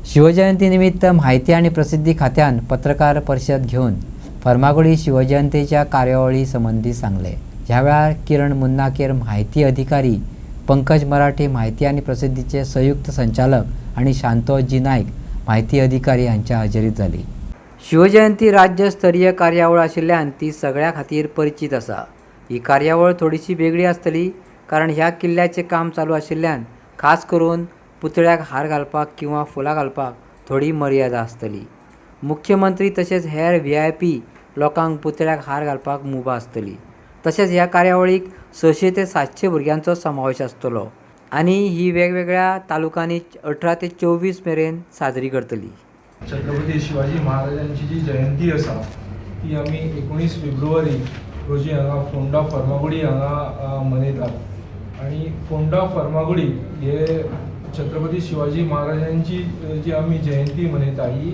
शिवजयंतीनिमित्त माहिती आणि प्रसिद्धी खात्यान पत्रकार परिषद घेऊन फर्मागुडी शिवजयंतीच्या कार्यवळी संबंधी सांगले। यावेळी किरण मुन्नाकेर माहिती अधिकारी, पंकज मराठे माहिती आणि प्रसिद्धीचे संयुक्त संचालक आणि शांतोष जी नाईक माहिती अधिकारी यांच्या हजेरीत झाली। शिवजयंती राज्यस्तरीय कार्यावळ आशिल्ल्यान ती सगळ्या खातीर परिचित आसा। ही कार्यावळ थोडीशी वेगळी आसतली कारण ह्या किल्ल्याचे काम चालू आशिल्ल्यान खास करून पुतळ्याक हार घालपाक किंवा फुलां घालपाक थोडी मर्यादा आसतली। मुख्यमंत्री तसेच हेर VIP लोकांक पुतळ्याक हार घालपाक मुभा आसतली। तसेच ह्या कार्यावळीक 600 ते 700 भुरग्यांचो समावेश आसतलो आणि ही वेगवेगळ्या तालुकांनी 18 ते 24 मेरेन साजरी करतली। छत्रपती शिवाजी महाराजांची जी जयंती आसा ती आमी 19 फेब्रुवारी रोजी हांगा फोंडा फर्मागुडी हांगा मनयतात आणि फोंडा फर्मागुडी हे छत्रपती शिवाजी महाराजांची जी आमी जयंती मनयता ही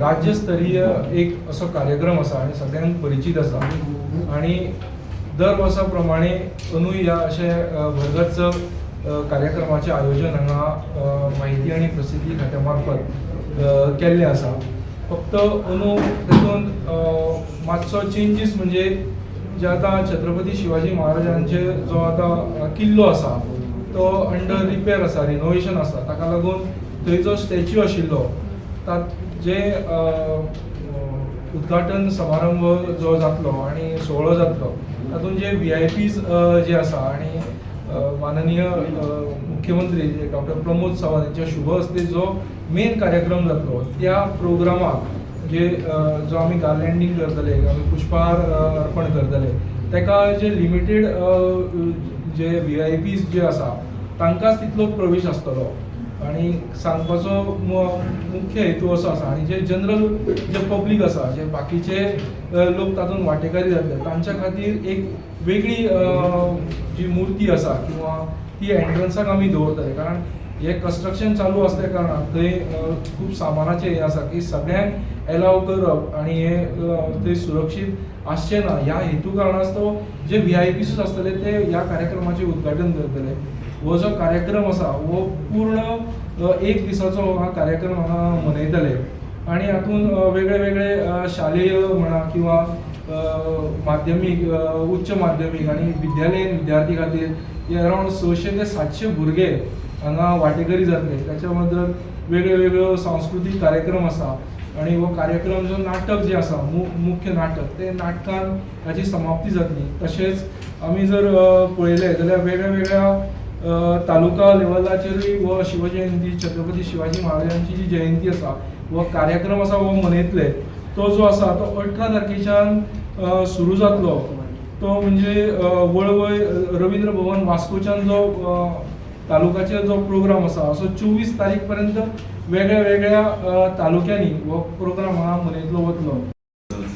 राज्यस्तरीय एक असो कार्यक्रम आसा आणि सगळ्यांक परिचित आसा आणि दर वर्सा प्रमाणे अंदूय ह्या अशे भरगच्च कार्यक्रमाचे आयोजन हांगा माहिती आणि प्रसिद्धी खात्या मार्फत केल्लें आसा। फक्त अंदू तातूंत मातसो चेंजीस म्हणजे जे आतां छत्रपती शिवाजी महाराजांचे जो आतां किल्लो आसा तो अंडर रिपेर आसा, रिनोवेशन आसा, ताका लागून थंय जो स्टॅच्यू आशिल्लो जे उद्घाटन समारंभ जो जातलो आणि सोहळो जातलो तातूंत जे VIPs जे आसा आणि माननीय मुख्यमंत्री डॉक्टर प्रमोद सावंत यांच्या शुभ हस्ते जो मेन कार्यक्रम जातलो त्या प्रोग्रामाक जो आमी गार्लँडिंग करतले, आमी पुष्पहार अर्पण करतले, ताका जे लिमिटेड जे VIPs जे आसा तांकांच तितलो प्रवेश आसतलो आणि सांगपाचो मुख्य हेतू असो आसा आणि जे जनरल जे पब्लीक आसा, जे बाकीचे लोक तातूंत वांटेकारी जातले तांच्या खातीर एक वेगळी जी मूर्ती आसा किंवा ती एंट्रन्साक आमी दवरतले कारण हे कंस्ट्रक्शन चालू असल्या कारणान थंय खूब सामानाचे हे आसा की सगळ्यांक एलाव करप आणि हे थंय सुरक्षीत आसचें ना ह्या हेतू कारणास्तव जे VIPs आसतले ते ह्या कार्यक्रमाचे उद्घाटन करतले। हो जो कार्यक्रम आसा हो पूर्ण एक दिसाचो हा कार्यक्रम हांगा मनयतले आणि हातूंत वेगळे वेगळे शालेय म्हणा किंवा माध्यमीक, उच्च माध्यमीक आणि विद्यालयीन विद्यार्थी खातीर अरावंड 600 ते 700 भुरगे हांगा वांटेकरी जातले। त्याच्या बद्दल वेगळे वेगळे सांस्कृतिक कार्यक्रम आसा आणि हो कार्यक्रम जो नाटक जे आसा मुख्य नाटक ते नाटकान हाची समाप्ती जातली। तशेंच आमी जर पळयले जाल्यार वेगळ्या वेगळ्या तालुका लेवलाचेरूय हो शिवजयंती छत्रपती शिवाजी महाराजांची जी जयंती आसा हो कार्यक्रम आसा हो मनयतले। तो जो आसा तो 18 तारखेच्यान सुरू जातलो तो म्हणजे वळवय रवींद्र भवन वास्कोच्यान जो तालुक्याचे जो प्रोग्राम आसा असो 24 तारीख पर्यंत वेगळ्या वेगळ्या तालुक्यांनी हो प्रोग्राम हांगा मनयतलो वतलो।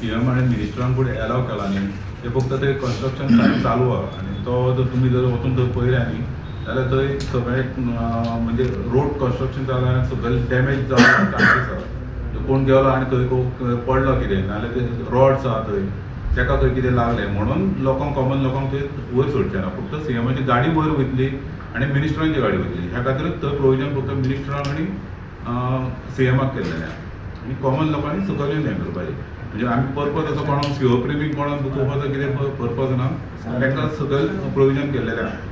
CM आणि मिनिस्टरान फुडें एलाव केला न्ही ते फक्त ते कन्स्ट्रक्शन चालू आहा आणि तो जर तुमी जर वचून थंय पळयले न्ही जाल्यार थंय सगळे म्हणजे रोड कन्स्ट्रक्शन जाल्यार सगळे डॅमेज जावपाचे चान्सीस आसा। कोण गेलो आणि थंय पडलो कितें नाल्यार ते रॉड्स आहा थंय ताका खंय कितें लागलें म्हणून लोकांक कॉमन लोकांक थंय वयर सोडचें ना, फक्त CMची गाडी वयर वयतली आणि मिनिस्टरांची गाडी वयतली। ह्या खातीरच थंय प्रोविजन फक्त मिनिस्टरान आणि CMक केल्लें आनी कॉमन लोकांनी सकयल येवन हें करपाचें। म्हणजे आमी पर्पज असो कोणाक शिवप्रेमीक कोणाक दुखोवपाचो कितें पर्पज ना, तांकां सकयल प्रोविजन केल्लेलें आसा।